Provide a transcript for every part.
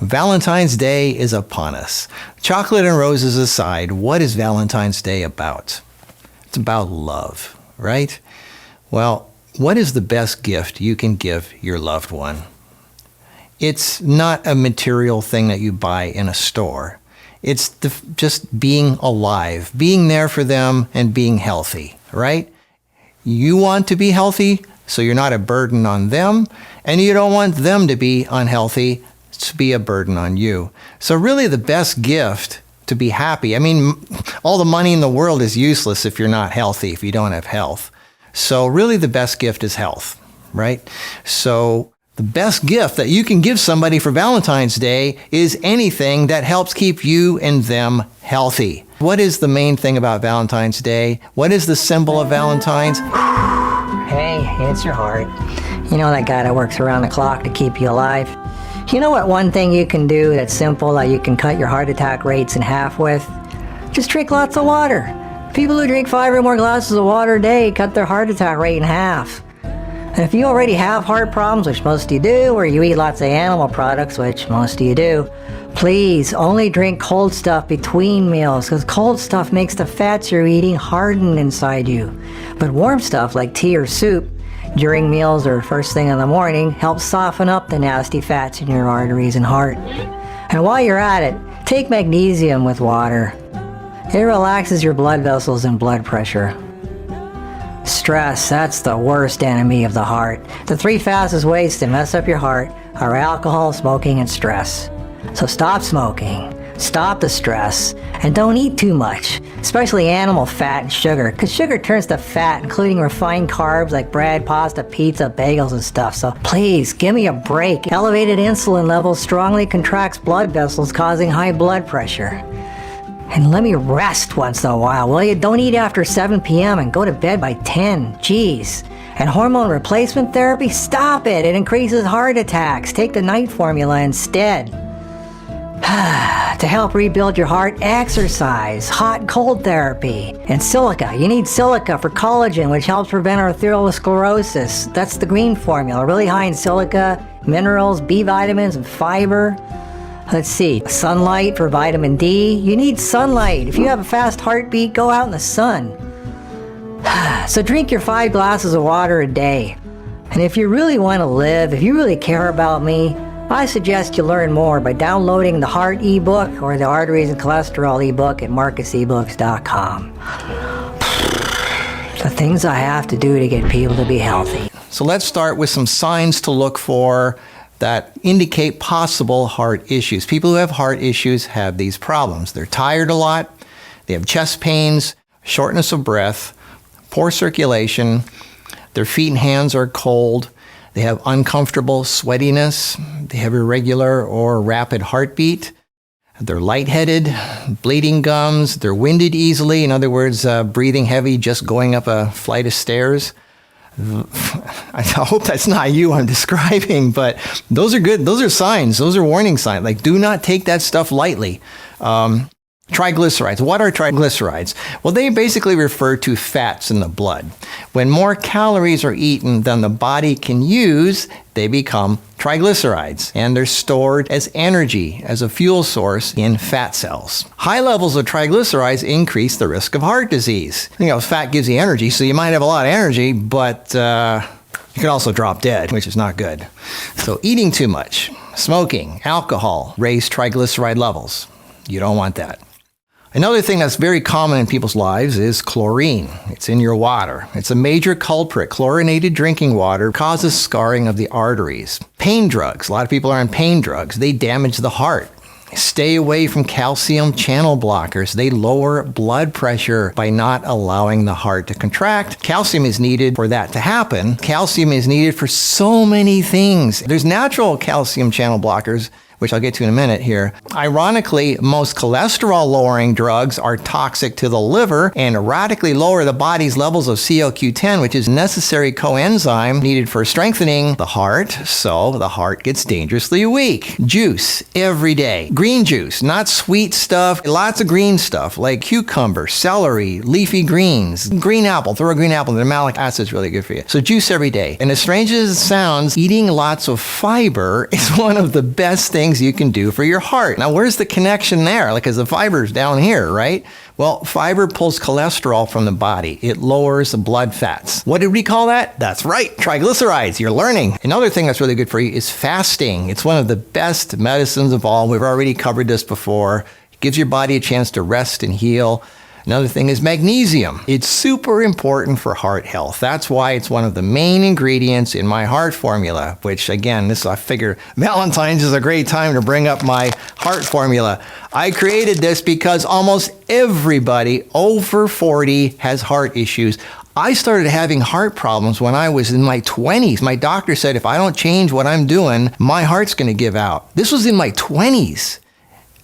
Valentine's Day is upon us. Chocolate and roses aside, what is Valentine's Day about? It's about love, right? Well, what is the best gift you can give your loved one? It's not a material thing that you buy in a store. It's just being alive, being there for them and being healthy, right? You want to be healthy, so you're not a burden on them, and you don't want them to be unhealthy to be a burden on you. So really the best gift to be happy, I mean, all the money in the world is useless if you're not healthy, if you don't have health. So really the best gift is health, right? So the best gift that you can give somebody for Valentine's Day is anything that helps keep you and them healthy. What is the main thing about Valentine's Day? What is the symbol of Valentine's? Hey, it's your heart. You know that guy that works around the clock to keep you alive? You know what one thing you can do that's simple that you can cut your heart attack rates in half with? Just drink lots of water. People who drink 5 or more glasses of water a day cut their heart attack rate in half. And if you already have heart problems, which most of you do, or you eat lots of animal products, which most of you do, please only drink cold stuff between meals, because cold stuff makes the fats you're eating harden inside you. But warm stuff like tea or soup during meals or first thing in the morning helps soften up the nasty fats in your arteries and heart. And while you're at it, take magnesium with water. It relaxes your blood vessels and blood pressure. Stress, that's the worst enemy of the heart. The 3 fastest ways to mess up your heart are alcohol, smoking, and stress. So stop smoking, stop the stress, and don't eat too much, especially animal fat and sugar, because sugar turns to fat, including refined carbs like bread, pasta, pizza, bagels, and stuff. So please, give me a break. Elevated insulin levels strongly contracts blood vessels, causing high blood pressure. And let me rest once in a while, will you? Don't eat after 7 p.m. and go to bed by 10. Jeez. And hormone replacement therapy? Stop it. It increases heart attacks. Take the night formula instead. To help rebuild your heart, exercise, hot and cold therapy, and silica. You need silica for collagen, which helps prevent arteriosclerosis. That's the green formula, really high in silica, minerals, B vitamins, and fiber. Let's see, sunlight for vitamin D. You need sunlight. If you have a fast heartbeat, go out in the sun. So drink your 5 glasses of water a day. And if you really want to live, if you really care about me, I suggest you learn more by downloading the Heart ebook or the Arteries and Cholesterol ebook at marcusebooks.com. The things I have to do to get people to be healthy. So let's start with some signs to look for that indicate possible heart issues. People who have heart issues have these problems. They're tired a lot, they have chest pains, shortness of breath, poor circulation, their feet and hands are cold, they have uncomfortable sweatiness, they have irregular or rapid heartbeat, they're lightheaded, bleeding gums, they're winded easily, in other words, breathing heavy just going up a flight of stairs. I hope that's not you I'm describing, but those are good. Those are signs. Those are warning signs. Like, do not take that stuff lightly. Triglycerides. What are triglycerides? Well, they basically refer to fats in the blood. When more calories are eaten than the body can use, they become triglycerides, and they're stored as energy, as a fuel source in fat cells. High levels of triglycerides increase the risk of heart disease. You know, fat gives you energy, so you might have a lot of energy, but you can also drop dead, which is not good. So eating too much, smoking, alcohol raise triglyceride levels. You don't want that. Another thing that's very common in people's lives is chlorine. It's in your water. It's a major culprit. Chlorinated drinking water causes scarring of the arteries. Pain drugs. A lot of people are on pain drugs. They damage the heart. Stay away from calcium channel blockers. They lower blood pressure by not allowing the heart to contract. Calcium is needed for that to happen. Calcium is needed for so many things. There's natural calcium channel blockers, which I'll get to in a minute here. Ironically, most cholesterol-lowering drugs are toxic to the liver and radically lower the body's levels of CoQ10, which is a necessary coenzyme needed for strengthening the heart, so the heart gets dangerously weak. Juice every day. Green juice, not sweet stuff. Lots of green stuff like cucumber, celery, leafy greens, green apple. Throw a green apple, the malic acid is really good for you. So juice every day. And as strange as it sounds, eating lots of fiber is one of the best things things you can do for your heart. Now, where's the connection there? Like, 'cause the fiber's down here, right? Well, fiber pulls cholesterol from the body. It lowers the blood fats. What did we call that? That's right, triglycerides. You're learning. Another thing that's really good for you is fasting. It's one of the best medicines of all. We've already covered this before. It gives your body a chance to rest and heal. Another thing is magnesium. It's super important for heart health. That's why it's one of the main ingredients in my heart formula, which again, I figure Valentines is a great time to bring up my heart formula. I created this because almost everybody over 40 has heart issues. I started having heart problems when I was in my 20s. My doctor said if I don't change what I'm doing, my heart's going to give out. This was in my 20s.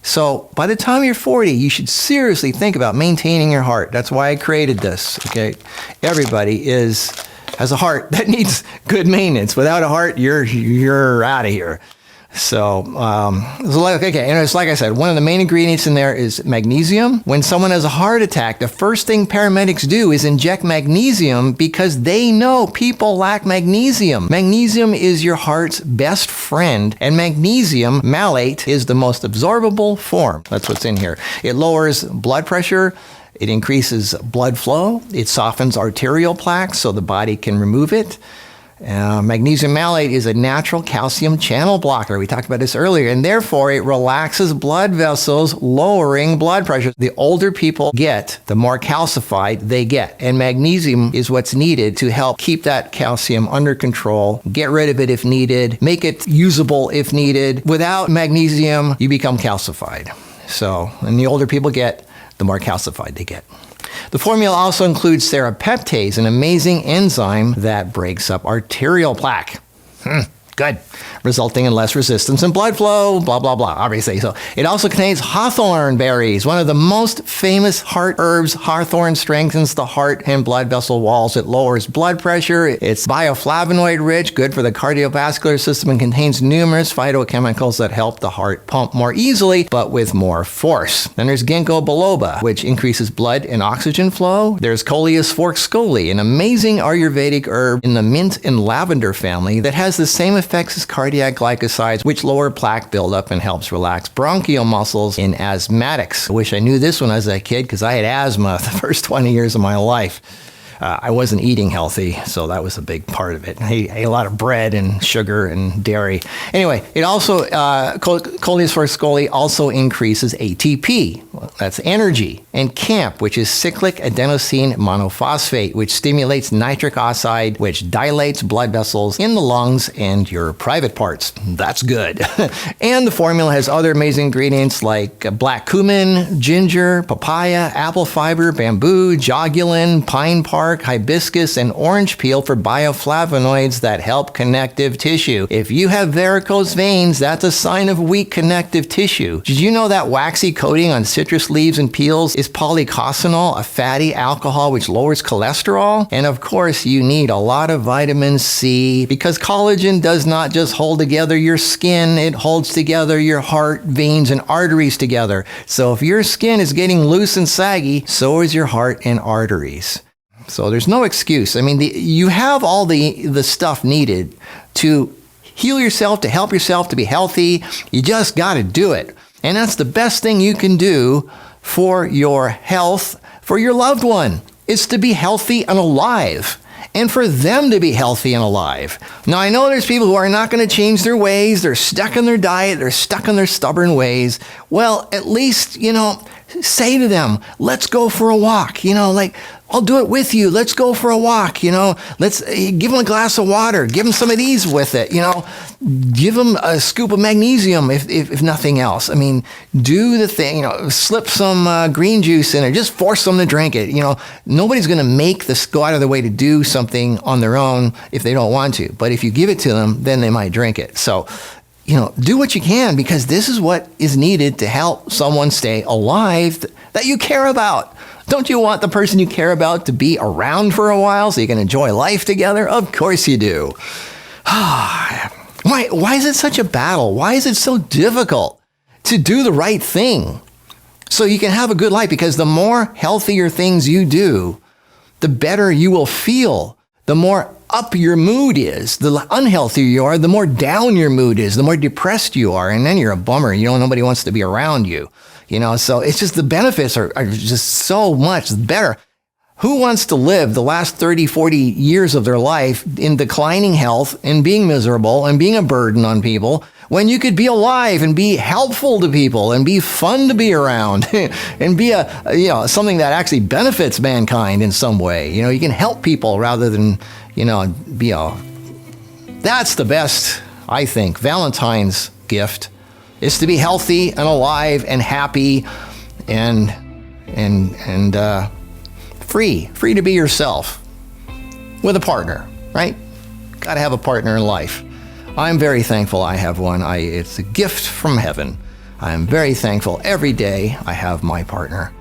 So by the time you're 40, you should seriously think about maintaining your heart. That's why I created this, okay? Everybody has a heart that needs good maintenance. Without a heart, you're out of here. So, okay, and it's like I said, one of the main ingredients in there is magnesium. When someone has a heart attack, the first thing paramedics do is inject magnesium because they know people lack magnesium. Magnesium is your heart's best friend, and magnesium malate is the most absorbable form. That's what's in here. It lowers blood pressure. It increases blood flow. It softens arterial plaques so the body can remove it. Magnesium malate is a natural calcium channel blocker. We talked about this earlier, and therefore it relaxes blood vessels, lowering blood pressure. The older people get, the more calcified they get, and magnesium is what's needed to help keep that calcium under control, get rid of it if needed, make it usable if needed. Without magnesium, you become calcified. So, and the older people get, the more calcified they get. The formula also includes serrapeptase, an amazing enzyme that breaks up arterial plaque. Good. Resulting in less resistance and blood flow, blah, blah, blah, obviously. So it also contains hawthorn berries, one of the most famous heart herbs. Hawthorn strengthens the heart and blood vessel walls. It lowers blood pressure. It's bioflavonoid rich, good for the cardiovascular system, and contains numerous phytochemicals that help the heart pump more easily, but with more force. Then there's ginkgo biloba, which increases blood and oxygen flow. There's Coleus forkscoli, an amazing Ayurvedic herb in the mint and lavender family that has the same effects as cardiac glycosides, which lower plaque buildup and helps relax bronchial muscles in asthmatics. I wish I knew this when I was a kid because I had asthma the first 20 years of my life. I wasn't eating healthy, so that was a big part of it. I ate a lot of bread and sugar and dairy. Anyway, it also, Coleus forkscoli also increases ATP, that's energy, and CAMP, which is cyclic adenosine monophosphate, which stimulates nitric oxide, which dilates blood vessels in the lungs and your private parts. That's good. And the formula has other amazing ingredients like black cumin, ginger, papaya, apple fiber, bamboo, jogulin, pine bark, hibiscus, and orange peel for bioflavonoids that help connective tissue. If you have varicose veins, that's a sign of weak connective tissue. Did you know that waxy coating on citrus leaves and peels is polycosanol, a fatty alcohol which lowers cholesterol? And of course, you need a lot of vitamin C because collagen does not just hold together your skin, it holds together your heart, veins, and arteries together. So if your skin is getting loose and saggy, so is your heart and arteries. So there's no excuse. I mean, you have all the stuff needed to heal yourself, to help yourself to be healthy. You just got to do it. And that's the best thing you can do for your health, for your loved one. It's to be healthy and alive, and for them to be healthy and alive. Now, I know there's people who are not going to change their ways. They're stuck in their diet. They're stuck in their stubborn ways. Well, at least, say to them, let's go for a walk. I'll do it with you. Let's go for a walk. Let's give them a glass of water. Give them some of these with it. Give them a scoop of magnesium if nothing else. I mean, do the thing. Slip some green juice in it. Just force them to drink it. Nobody's going to make this go out of their way to do something on their own if they don't want to. But if you give it to them, then they might drink it. So, do what you can because this is what is needed to help someone stay alive that you care about. Don't you want the person you care about to be around for a while so you can enjoy life together? Of course you do. Why is it such a battle? Why is it so difficult to do the right thing so you can have a good life? Because the more healthier things you do, the better you will feel. The more up your mood is, the unhealthier you are, the more down your mood is, the more depressed you are, and then you're a bummer. Nobody wants to be around you. So it's just the benefits are just so much better. Who wants to live the last 30, 40 years of their life in declining health and being miserable and being a burden on people when you could be alive and be helpful to people and be fun to be around and be something that actually benefits mankind in some way? You can help people rather than, that's the best, I think, Valentine's gift is to be healthy and alive and happy and free to be yourself with a partner, right? Got to have a partner in life. I'm very thankful I have one. It's a gift from heaven. I'm very thankful every day I have my partner.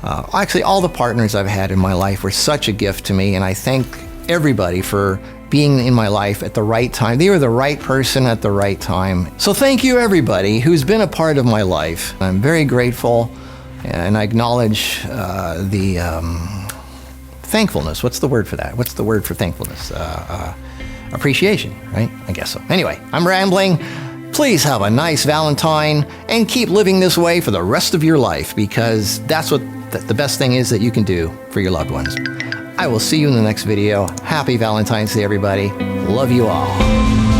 Actually, all the partners I've had in my life were such a gift to me, and I thank everybody for being in my life at the right time. They were the right person at the right time. So thank you, everybody who's been a part of my life. I'm very grateful, and I acknowledge the thankfulness. What's the word for that? What's the word for thankfulness? Appreciation, right? I guess so. Anyway, I'm rambling. Please have a nice Valentine and keep living this way for the rest of your life, because that's what the best thing is that you can do for your loved ones. I will see you in the next video. Happy Valentine's Day, everybody. Love you all.